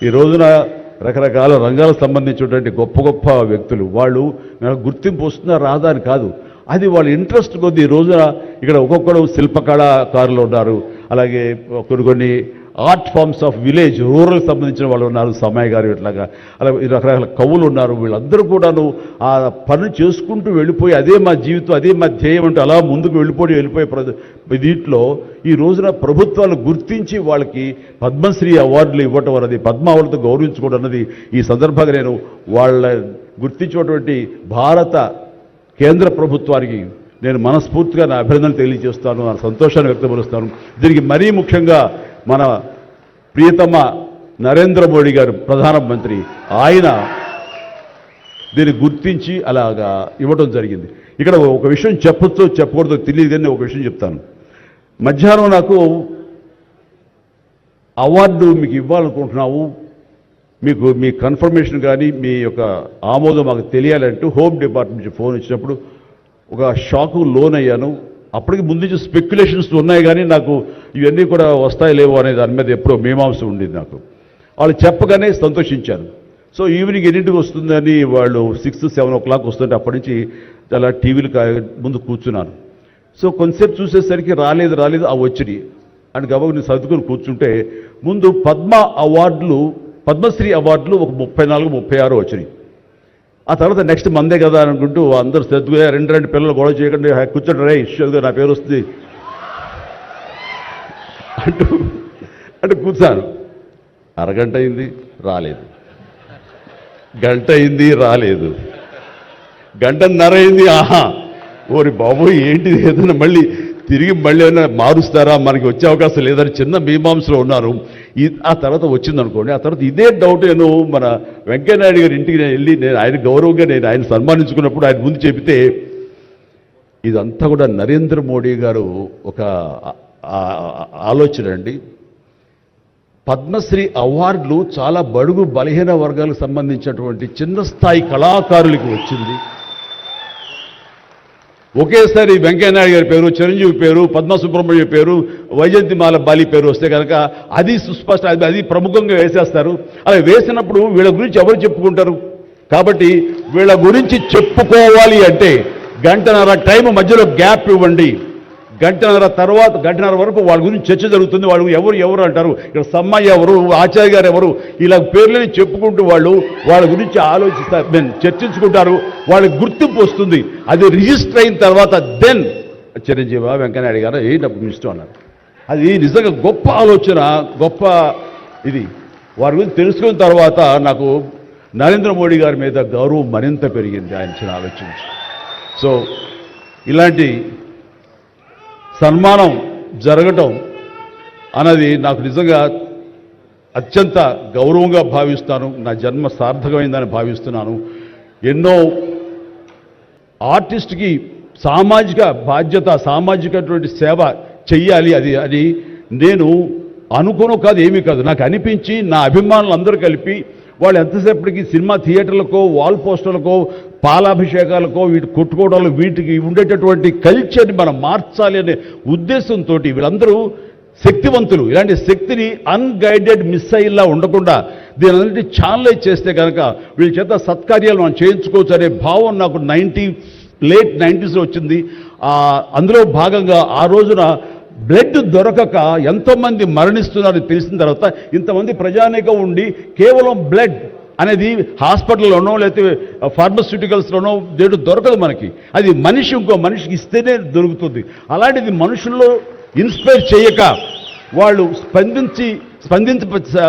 ఈ రోజున రకరకాల రంగాలకు సంబంధించినటువంటి గొప్ప గొప్ప వ్యక్తులు వాళ్ళు గుర్తింపు వస్తుందా రాదా అని కాదు, అది వాళ్ళ ఇంట్రెస్ట్ కొద్ది. ఈ రోజున ఇక్కడ ఒక్కొక్కరు శిల్పకళాకారులు ఉన్నారు, అలాగే కొన్ని art forms of village rural సంబంధించిన వాళ్ళు ఉన్నారు, సమయ గారు ఇట్లాగా అలాగే రకరకాల కవులు ఉన్నారు. వీళ్ళందరూ కూడాను ఆ పని చేసుకుంటూ వెళ్ళిపోయి అదే మా జీవితం, అదే మా ధ్యేయం అంటూ అలా ముందుకు వెళ్ళిపోయే దీంట్లో ఈ రోజున ప్రభుత్వాలు గుర్తించి వాళ్ళకి పద్మశ్రీ అవార్డులు ఇవ్వటం అన్నది, పద్మ అవార్డుతో గౌరవించుకోవడం అన్నది ఈ సందర్భంగా నేను వాళ్ళ గుర్తించినటువంటి భారత కేంద్ర ప్రభుత్వానికి నేను మనస్ఫూర్తిగా నా అభినందనలు తెలియజేస్తాను, నా సంతోషాన్ని వ్యక్తపరుస్తాను. దీనికి మరీ ముఖ్యంగా మన ప్రియతమ నరేంద్ర మోడీ గారు ప్రధానమంత్రి, ఆయన దీన్ని గుర్తించి అలాగా ఇవ్వడం జరిగింది. ఇక్కడ ఒక విషయం చెప్పొచ్చో చెప్పకూడదో తెలియదు కానీ ఒక విషయం చెప్తాను. మధ్యాహ్నం నాకు అవార్డు మీకు ఇవ్వాలనుకుంటున్నాము, మీకు మీ కన్ఫర్మేషన్ కానీ మీ యొక్క ఆమోదం మాకు తెలియాలంటూ హోమ్ డిపార్ట్మెంట్ నుంచి ఫోన్ ఇచ్చినప్పుడు ఒక షాకు లోన్ అయ్యాను. అప్పటికి ముందు నుంచి స్పెక్యులేషన్స్ ఉన్నాయి కానీ నాకు ఇవన్నీ కూడా వస్తాయి లేవో అనే దాని మీద ఎప్పుడో మీమాంస ఉండేది నాకు. వాళ్ళు చెప్పగానే సంతోషించాను. సో ఈవినింగ్ ఎన్నింటికి వస్తుందని వాళ్ళు 6-7 o'clock వస్తుంటే అప్పటి నుంచి అలా టీవీలు ముందు కూర్చున్నాను. సో కొంతసేపు చూసేసరికి రాలేదు ఆ వచ్చినాయి అని గబగబా నేను సర్దుకొని కూర్చుంటే ముందు పద్మశ్రీ అవార్డులు ఒక 34-36 వచ్చినాయి. ఆ తర్వాత నెక్స్ట్ మందే కదా అనుకుంటూ అందరూ సర్దుగా రెండు పిల్లలు గొడవ చేయకండి, కూర్చోండి రే ఇష్యూగా నా పేరు వస్తుంది అంటూ కూర్చాను. అరగంట అయింది రాలేదు, గంట అయింది రాలేదు, గంటన్నర అయింది. ఆహా ఓరి బాబు ఏంటిది, ఏదైనా మళ్ళీ ఏమైనా మారుస్తారా, మనకి వచ్చే అవకాశం లేదని చిన్న మీమాంసలో ఉన్నారు. ఆ తర్వాత వచ్చిందనుకోండి, ఆ తర్వాత ఇదే డౌట్ నేను మన వెంకయ్యనాయుడు గారి ఇంటికి వెళ్ళి నేను ఆయన గౌరవంగా ఆయన సన్మానించుకున్నప్పుడు ఆయన ముందు చెబితే ఇదంతా కూడా నరేంద్ర మోడీ గారు ఒక ఆలోచన అండి. పద్మశ్రీ అవార్డులు చాలా బడుగు బలహీన వర్గాలకు సంబంధించినటువంటి చిన్న స్థాయి కళాకారులకు వచ్చింది. ఒకేసారి వెంకయ్యనాయుడు గారి పేరు, చిరంజీవి పేరు, పద్మ సుబ్రహ్మణ్యం పేరు, వైజయంతిమాల బాలి పేరు వస్తే కనుక అది సుస్పష్ట, అది ప్రముఖంగా వేసేస్తారు. అలా వేసినప్పుడు వీళ్ళ గురించి ఎవరు చెప్పుకుంటారు? కాబట్టి వీళ్ళ గురించి చెప్పుకోవాలి అంటే గంటన్నర టైం మధ్యలో గ్యాప్ ఇవ్వండి. గంటన్నర వరకు వాళ్ళ గురించి చర్చ జరుగుతుంది. వాళ్ళు ఎవరు అంటారు, ఇక్కడ సమ్మయ్య ఎవరు, ఆచార్య గారు ఎవరు, ఇలా పేర్లని చెప్పుకుంటూ వాళ్ళ గురించి ఆలోచిస్తారు, చర్చించుకుంటారు. వాళ్ళకి గుర్తింపు వస్తుంది. అది రిజిస్టర్ అయిన తర్వాత దెన్ చిరంజీవి వెంకయ్యనాయుడు గారు ఏంటప్పుడు ఇష్టం అన్నారు. అది నిజంగా గొప్ప ఆలోచన, గొప్ప ఇది. వారి గురించి తెలుసుకున్న తర్వాత నాకు నరేంద్ర మోడీ గారి మీద గౌరవం మరింత పెరిగింది ఆయన ఆలోచించి. సో ఇలాంటి సన్మానం జరగటం అన్నది నాకు నిజంగా అత్యంత గౌరవంగా భావిస్తాను. నా జన్మ సార్థకమైందని భావిస్తున్నాను. ఎన్నో ఆర్టిస్ట్కి సామాజిక బాధ్యత, సామాజికటువంటి సేవ చెయ్యాలి. అది నేను అనుకోను కాదు, ఏమీ కాదు, నాకు అనిపించి నా అభిమానులు అందరూ కలిపి వాళ్ళు ఎంతసేపటికి సినిమా థియేటర్లకో వాల్ పోస్టర్లకో పాలాభిషేకాలకో వీటి కొట్టుకోవడాలు వీటికి ఉండేటటువంటి కల్చర్ని మనం మార్చాలి అనే ఉద్దేశంతో వీళ్ళందరూ శక్తివంతులు. ఇలాంటి శక్తిని అన్గైడెడ్ మిస్సైల్లా ఉండకుండా దీని ఛానలైజ్ చేస్తే కనుక వీళ్ళ చేత సత్కార్యాలు మనం చేయించుకోవచ్చు అనే భావం నాకు late 90s వచ్చింది. అందులో భాగంగా ఆ రోజున బ్లడ్ దొరకక ఎంతోమంది మరణిస్తున్నారని తెలిసిన తర్వాత ఇంతమంది ప్రజానీకం ఉండి కేవలం బ్లడ్ అనేది హాస్పిటల్లోనో లేకపోతే ఫార్మస్యూటికల్స్లోనో దేడు దొరకదు మనకి. అది ఇంకో మనిషికి ఇస్తేనే దొరుకుతుంది. అలాంటిది మనుషుల్లో ఇన్స్పైర్ చేయక వాళ్ళు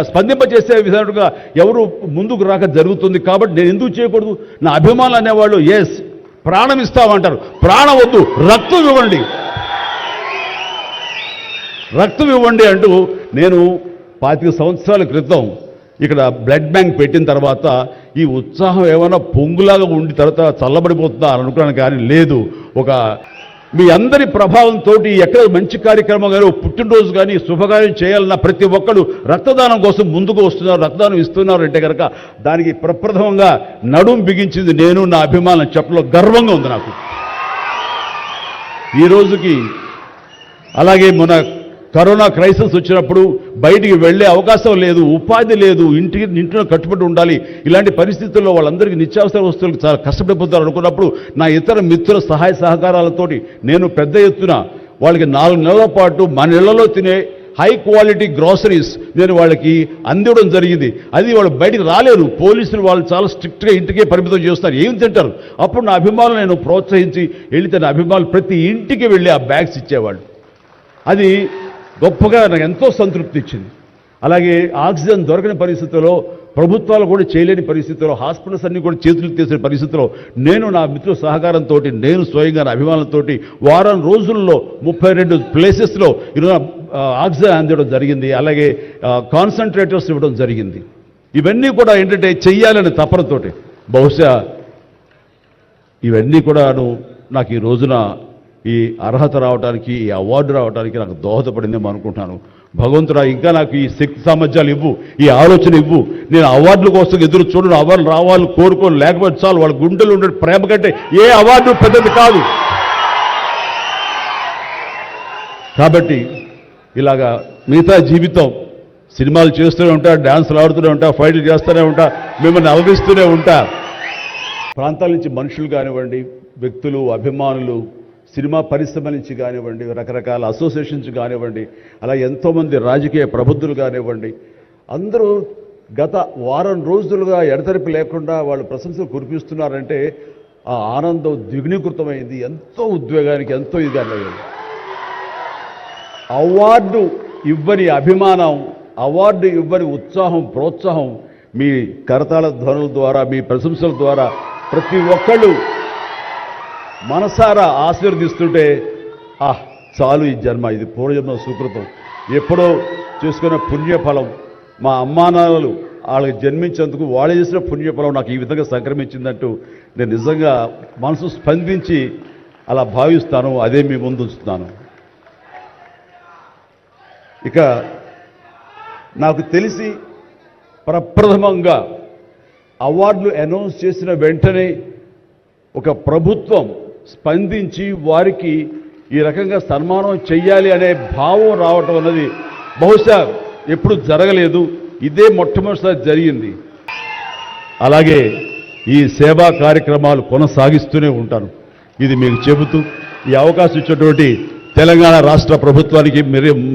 స్పందింపచేసే విధంగా ఎవరు ముందుకు రాక జరుగుతుంది. కాబట్టి నేను ఎందుకు చేయకూడదు? నా అభిమానులు అనేవాళ్ళు ఎస్ ప్రాణం ఇస్తామంటారు. ప్రాణం వద్దు, రక్తం ఇవ్వండి అంటూ నేను 25 సంవత్సరాల క్రితం ఇక్కడ బ్లడ్ బ్యాంక్ పెట్టిన తర్వాత ఈ ఉత్సాహం ఏమైనా పొంగులాగా ఉండి తర్వాత చల్లబడిపోతుందా అని అనుకున్నాను. కానీ లేదు, మీ అందరి ప్రభావంతో ఎక్కడ మంచి కార్యక్రమం కానీ పుట్టినరోజు కానీ శుభకార్యం చేయాలన్న ప్రతి ఒక్కరు రక్తదానం కోసం ముందుకు వస్తున్నారు, రక్తదానం ఇస్తున్నారు అంటే కనుక దానికి ప్రప్రథమంగా నడుం బిగించింది నేను, నా అభిమానం చెప్పలో గర్వంగా ఉంది నాకు ఈ రోజుకి. అలాగే మన కరోనా క్రైసిస్ వచ్చినప్పుడు బయటికి వెళ్ళే అవకాశం లేదు, ఉపాధి లేదు, ఇంటిలో కట్టుబడి ఉండాలి. ఇలాంటి పరిస్థితుల్లో వాళ్ళందరికీ నిత్యావసర వస్తువులకు చాలా కష్టపడిపోతారు అనుకున్నప్పుడు నా ఇతర మిత్రుల సహాయ సహకారాలతోటి నేను పెద్ద ఎత్తున వాళ్ళకి 4 నెలల పాటు మన ఇళ్లలో తినే హై క్వాలిటీ గ్రాసరీస్ నేను వాళ్ళకి అందివ్వడం జరిగింది. అది వాళ్ళు బయటికి రాలేరు, పోలీసులు వాళ్ళు చాలా స్ట్రిక్ట్గా ఇంటికే పరిమితం చేస్తారు, ఏం తింటారు. అప్పుడు నా అభిమానులు నేను ప్రోత్సహించి వెళితే నా అభిమానులు ప్రతి ఇంటికి వెళ్ళి ఆ బ్యాగ్స్ ఇచ్చేవాళ్ళు. అది గొప్పగా నాకు ఎంతో సంతృప్తి ఇచ్చింది. అలాగే ఆక్సిజన్ దొరకని పరిస్థితుల్లో, ప్రభుత్వాలు కూడా చేయలేని పరిస్థితుల్లో, హాస్పిటల్స్ అన్ని కూడా చేతులు తీసిన పరిస్థితుల్లో నేను నా మిత్రుల సహకారంతో, నేను స్వయంగా నా అభిమానులతో వారం రోజుల్లో 32 ప్లేసెస్లో ఈరోజు ఆక్సిజన్ అందివ్వడం జరిగింది. అలాగే కాన్సన్ట్రేటర్స్ ఇవ్వడం జరిగింది. ఇవన్నీ కూడా ఏంటంటే చెయ్యాలని తపనతోటి, బహుశా ఇవన్నీ కూడాను నాకు ఈ రోజున ఈ అర్హత రావడానికి, ఈ అవార్డు రావడానికి నాకు దోహదపడిందేమో అనుకుంటున్నాను. భగవంతుడా ఇంకా నాకు ఈ శక్తి సామర్థ్యాలు ఇవ్వు, ఈ ఆలోచన ఇవ్వు. నేను అవార్డుల కోసం ఎదురు చూడను, అవార్డులు రావాలని కోరుకోను, లేకపోతే చాలు. వాళ్ళ గుండెలు ఉండే ప్రేమ కంటే ఏ అవార్డు పెద్దది కాదు. కాబట్టి ఇలాగా మిగతా జీవితం సినిమాలు చేస్తూనే ఉంటా, డ్యాన్సులు ఆడుతూనే ఉంటా, ఫైట్లు చేస్తూనే ఉంటా, మిమ్మల్ని అలరిస్తూనే ఉంటా. ప్రాంతాల నుంచి మనుషులు కానివ్వండి, వ్యక్తులు, అభిమానులు, సినిమా పరిశ్రమ నుంచి కానివ్వండి, రకరకాల అసోసియేషన్స్ కానివ్వండి, అలా ఎంతోమంది రాజకీయ ప్రబుద్ధులు కానివ్వండి, అందరూ గత వారం రోజులుగా ఎడతెరిపి లేకుండా వాళ్ళు ప్రశంసలు కురిపిస్తున్నారంటే ఆ ఆనందం ద్విగుణీకృతమైంది. ఎంతో ఉద్వేగానికి, ఎంతో ఇది అన్నది. అవార్డు ఇవ్వని అభిమానం, అవార్డు ఇవ్వని ఉత్సాహం, ప్రోత్సాహం మీ కరతాళ ధ్వనుల ద్వారా, మీ ప్రశంసల ద్వారా ప్రతి ఒక్కళ్ళు మనసారా ఆశీర్వదిస్తుంటే చాలు, ఈ జన్మ, ఇది పూర్వజన్మ సుకృతం, ఎప్పుడో చేసుకున్న పుణ్యఫలం, మా అమ్మానాన్నలు వాళ్ళకి జన్మించేందుకు వాళ్ళు చేసిన పుణ్యఫలం నాకు ఈ విధంగా సంక్రమించిందంటూ నేను నిజంగా మనసు స్పందించి అలా భావిస్తాను. అదే మీ ముందు ఉంచుతున్నాను. ఇక నాకు తెలిసి ప్రప్రథమంగా అవార్డులు అనౌన్స్ చేసిన వెంటనే ఒక ప్రభుత్వం స్పందించి వారికి ఈ రకంగా సన్మానం చెయ్యాలి అనే భావం రావటం అన్నది బహుశా ఎప్పుడు జరగలేదు. ఇదే మొట్టమొదటిసారి జరిగింది. అలాగే ఈ సేవా కార్యక్రమాలు కొనసాగిస్తూనే ఉంటాను. ఇది మీకు చెబుతూ ఈ అవకాశం ఇచ్చినటువంటి తెలంగాణ రాష్ట్ర ప్రభుత్వానికి,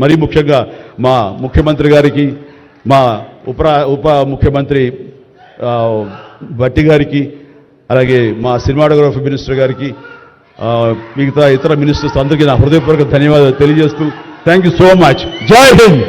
మరీ ముఖ్యంగా మా ముఖ్యమంత్రి గారికి, మా ఉప ముఖ్యమంత్రి భట్టి గారికి, అలాగే మా సినిమాటోగ్రఫీ మినిస్టర్ గారికి, మిగతా ఇతర మినిస్టర్స్ అందరికీ నా హృదయపూర్వక ధన్యవాదాలు తెలియజేస్తూ థ్యాంక్ యూ సో మచ్. జై హింద్.